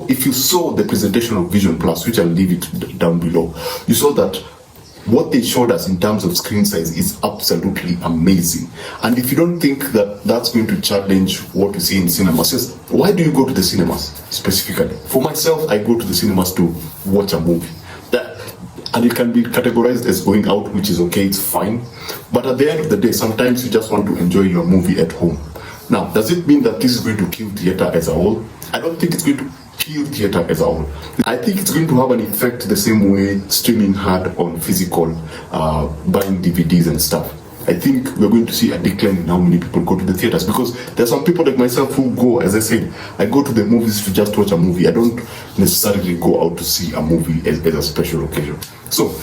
if you saw the presentation of Vision Plus, which I'll leave it down below, you saw that what they showed us in terms of screen size is absolutely amazing. And if you don't think that that's going to challenge what we see in cinemas, just why do you go to the cinemas specifically? For myself, I go to the cinemas to watch a movie. And it can be categorized as going out, which is okay, it's fine. But at the end of the day, sometimes you just want to enjoy your movie at home. Now, does it mean that this is going to kill theater as a whole? I don't think it's going to kill theater as a whole. I think it's going to have an effect the same way streaming had on physical buying DVDs and stuff. I think we're going to see a decline in how many people go to the theaters, because there's some people like myself who go, as I said, I go to the movies to just watch a movie. I don't necessarily go out to see a movie as a special occasion. So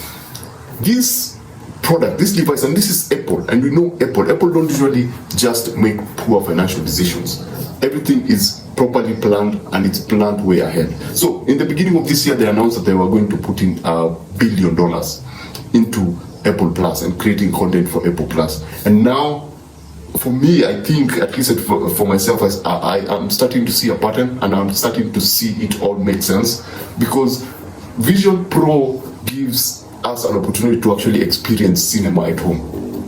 this product, this device, and this is Apple, and we know Apple don't usually just make poor financial decisions. Everything is properly planned, and it's planned way ahead. So in the beginning of this year, they announced that they were going to put in $1 billion into Apple Plus and creating content for Apple Plus. And now, for me, I think, at least for myself, I am starting to see a pattern, and I'm starting to see it all make sense, because Vision Pro gives us an opportunity to actually experience cinema at home.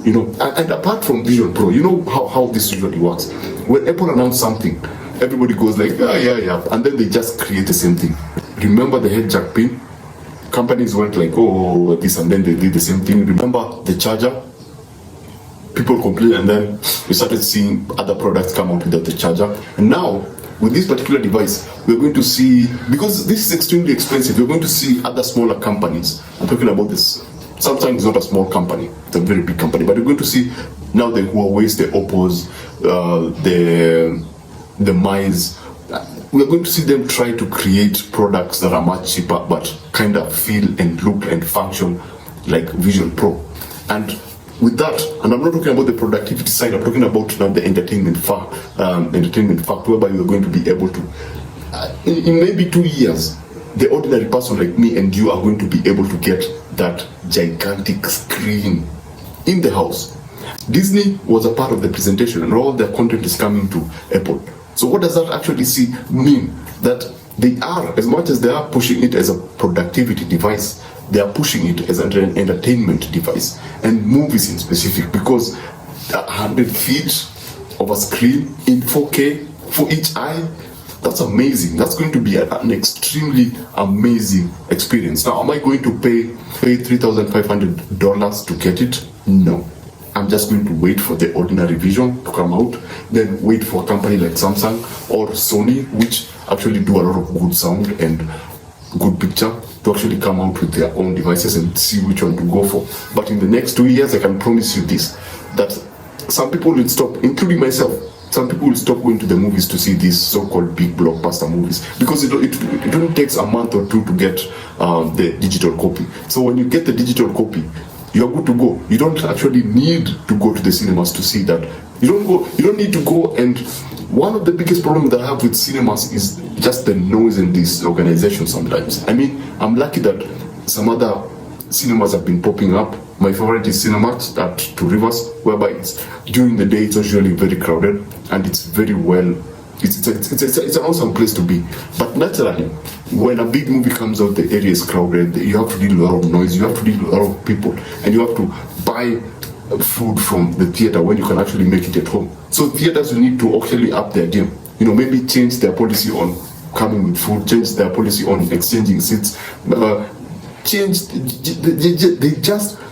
You know, and apart from Vision Pro, you know how this usually works. When Apple announces something, everybody goes like, yeah, and then they just create the same thing. Remember the head jack pin? Companies went like, oh, this, and then they did the same thing. Remember the charger? People complained, and then we started seeing other products come out without the charger. And now, with this particular device, we're going to see, because this is extremely expensive, we're going to see other smaller companies. I'm talking about this. Samsung is not a small company, it's a very big company, but we're going to see now the Huawei's, the Oppos, the Mi's. We're going to see them try to create products that are much cheaper, but kind of feel and look and function like Vision Pro. And with that, and I'm not talking about the productivity side, I'm talking about now the entertainment fact, whereby you're going to be able to, in maybe 2 years, the ordinary person like me and you are going to be able to get that gigantic screen in the house. Disney was a part of the presentation, and all their content is coming to Apple. So what does that actually mean? That they are, as much as they are pushing it as a productivity device, they are pushing it as an entertainment device, and movies in specific, because 100 feet of a screen in 4K for each eye, that's amazing. That's going to be an extremely amazing experience. Now, am I going to pay $3,500 to get it? No. I'm just going to wait for the ordinary Vision to come out, then wait for a company like Samsung or Sony, which actually do a lot of good sound and good picture, to actually come out with their own devices and see which one to go for. But in the next 2 years, I can promise you this, that some people will stop, including myself, some people will stop going to the movies to see these so-called big blockbuster movies, because it only takes a month or two to get the digital copy. So when you get the digital copy, you're good to go. You don't actually need to go to the cinemas to see that. You don't need to go. And one of the biggest problems that I have with cinemas is just the noise and disorganization sometimes. I mean, I'm lucky that some other cinemas have been popping up. My favorite is Cinemat at Two Rivers, whereby during the day it's usually very crowded, and it's very well. It's an awesome place to be. But naturally, when a big movie comes out, the area is crowded. You have to deal with a lot of noise. You have to deal with a lot of people, and you have to buy food from the theater when you can actually make it at home. So theaters will need to actually up their game. You know, maybe change their policy on coming with food, change their policy on exchanging seats,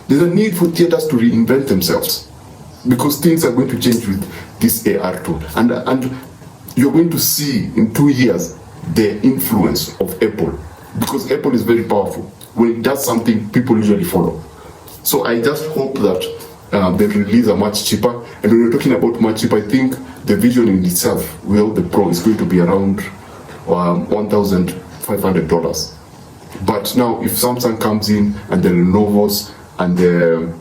there's a need for theaters to reinvent themselves, because things are going to change with this AR tool. And you're going to see in 2 years the influence of Apple, because Apple is very powerful. When it does something, people usually follow. So I just hope that the release are much cheaper. And when we're talking about much cheaper, I think the Vision in itself, the Pro, is going to be around $1,500. But now, if Samsung comes in, and the Lenovo's and the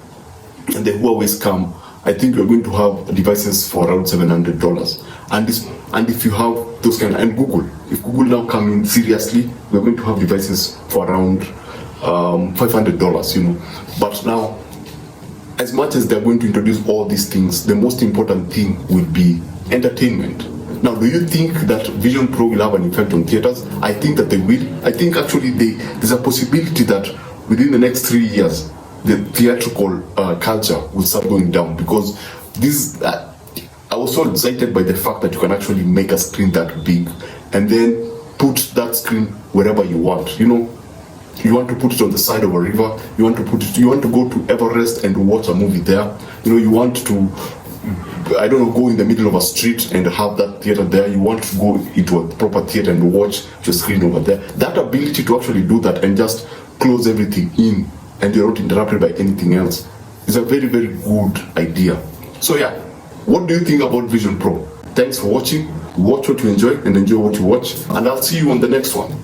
Huawei's come, I think we're going to have devices for around $700. And if you have those and Google, if Google now come in seriously, we're going to have devices for around $500, you know. But now, as much as they're going to introduce all these things, the most important thing will be entertainment. Now, do you think that Vision Pro will have an effect on theaters? I think that they will. I think actually there's a possibility that within the next 3 years, the theatrical culture will start going down, because this. I was so excited by the fact that you can actually make a screen that big and then put that screen wherever you want. You know, you want to put it on the side of a river, you want to go to Everest and watch a movie there. You know, you want to, I don't know, go in the middle of a street and have that theater there. You want to go into a proper theater and watch the screen over there. That ability to actually do that and just close everything in and you're not interrupted by anything else is a very, very good idea. So yeah, what do you think about Vision Pro? Thanks for watching. Watch what you enjoy and enjoy what you watch. And I'll see you on the next one.